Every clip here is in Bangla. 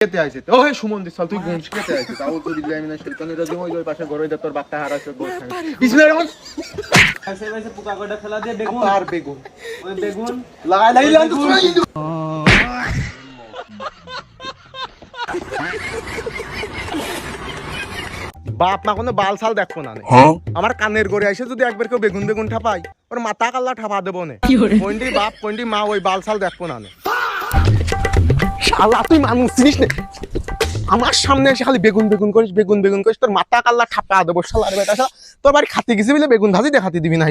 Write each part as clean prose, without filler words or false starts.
কেতে আইছে ও হে সুমন্দির চল তুই গুণ কেতে আইছে তাও তো বিল্লাহি মিনাশ শাইতানির রাজিম ওই পাশে ঘরে দে তোর বাচ্চা হারাছে গোল খাই বিসমিল্লাহির রহমান ऐसे वैसे पुका कोड़ा फैला दे बेगुन আর বেগুন ओए बेगुन লা লা ইলাহা ইল্লাল্লাহ বাপ মা কোনো বাল সাল দেখবো না আমার কানের গড়ে আইসে যদি একবার কেউ বেগুন বেগুন ঠাপাই ওর মাথা কাল্লা ঠাপা দেবো না কোনটি বাপ কোনটি মা ওই বাল সাল দেখবো না শালা তুই মানুষ চিনিস না আমার সামনে এসে খালি বেগুন বেগুন করিস বেগুন বেগুন করিস তোর মাথা কাল্লা ঠাপা দেবো শালার বেটা শালা তোর বাড়ি খাতে গেছি বলে বেগুন ভাজি দেখাতে দিবি না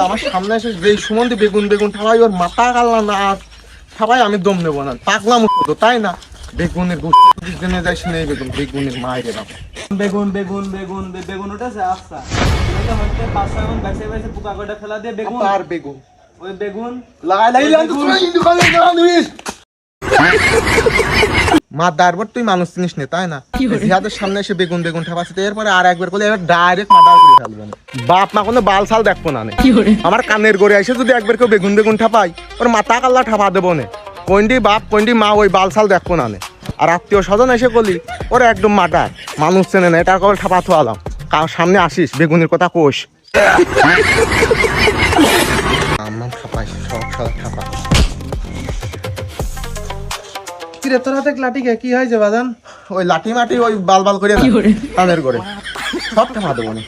আমার সামনে এসে যে সুমন্তি বেগুন বেগুন ঠাপাই ওর মাথা কাল্লা না ঠাপাই আমি দম নেবো না পাগলাম তাই না বেগুনের গোষ্ঠী জেনে যাইস না বেগুন বেগুনের মায়ের বাবা बेगुन बेगुन बेगुन बेगुन उठा से आस्ता এটা হচ্ছে পাঁচটা এমন वैसे वैसे पुका कोड़ा फैला दे बेगुन আর বেগুন ओए बेगुन লা লা ইলাহা মা দারবার তুই মানুষ চিনিস না তাই না জিহাদের সামনে এসে বেগুন বেগুন ঠাপাচ্ছে এরপরে আর একবার করলে এবার ডাইরেক্ট মার্ডার করে ফেলবেন বাপ মা কোনো বাল সাল দেখবো না আমার কানের গড়ে এসে যদি একবার কেউ বেগুন বেগুন ঠাপাই ওর মাথা কাল্লা ঠাপা দেবো না কোনটি বাপ কোনটি মা ওই বাল সাল দেখবো না আর আত্মীয় স্বজন এসে করলি ওরা একদম মার্ডার মানুষ চেনে না এটার কবে ঠাপা থোয়ালাম কার সামনে আসিস বেগুনের কথা কোষ আমার ঠাপাই সব সাল ঠাপা কিরে তোর হাতে লাঠি কি হয়েছে বাজান ওই লাঠি মাটি ওই বাল বাল করে কানের করে সব ঠাপা দেবো না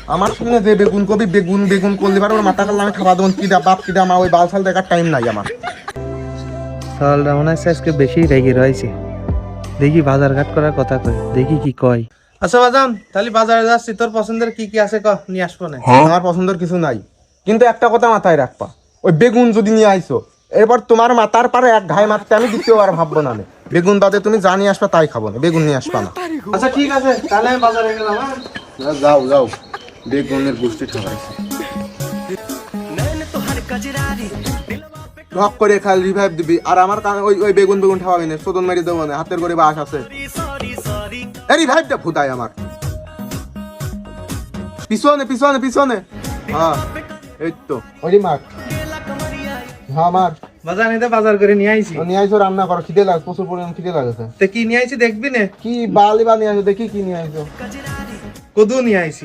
আমার সামনে যে বেগুন কবি বেগুন বেগুন করলে পারে ওর মাথা কাল্লা আমি ঠাপা দেবো কিডা বাপ কিডা মা ওই বাল সাল দেখার টাইম নাই আমার সালটা মনে হচ্ছে আজকে বেশি রেগে রয়েছে দেখি বাজার ঘাট করার কথা কই দেখি কি কয় আচ্ছা বাজান তাহলে বাজারে যাচ্ছি তোর পছন্দের কি কি আছে ক নিয়ে আসবো না আমার পছন্দের কিছু নাই কিন্তু একটা কথা মাথায় রাখবা ওই বেগুন যদি নিয়ে আইসো এরপর তোমার মাথার পারে এক ঘাই মারতে আমি দ্বিতীয়বার ভাববো না বেগুন বাদে তুমি যা নিয়ে আসবা তাই খাবো না বেগুন নিয়ে আসবা না আচ্ছা ঠিক আছে তাহলে আমি বাজারে গেলাম যাও যাও বেগুনের গোষ্ঠী ঠাপাইছে ঢক করে খাল রিভাইভ দিবি আর আমার কানে ওই ওই বেগুন বেগুন ঠাপাবি না সোদন মেরে দেবো না হাতের করে বাস আছে এই রিভাইভটা ফুটাই আমার পিছনে পিছনে পিছনে হ্যাঁ এই তো ওই মার হ্যাঁ মার বাজার নিতে বাজার করে নিয়ে আইছি নিয়ে আইসো রান্না করো খিদে লাগে প্রচুর পরিমাণ খিদে লাগেছে তে কি নিয়ে আইছি দেখবি না কি বালি বা নিয়ে আইসো দেখি কি নিয়ে আইসো কদু নিয়ে আইছি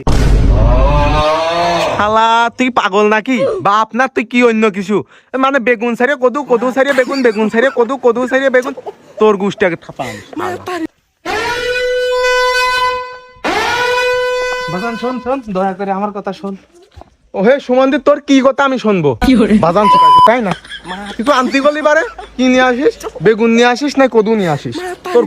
শালা তুই পাগল নাকি বা আপনার তুই কি অন্য কিছু মানে বেগুন সারিয়ে কদু কদু সারিয়ে বেগুন বেগুন সারিয়ে কদু কদু সারিয়ে বেগুন তোর গুষ্টাকে থাপা বাজান শোন শোন দয়া করে আমার কথা শোন ও হে সুমন্দির তোর কি কথা আমি শুনবো বাজান চুকাইছে তাই না তুই তো আনতি গলি বারে কি নিয়ে আসিস বেগুন নিয়ে আসিস না কদু নিয়ে আসিস তোর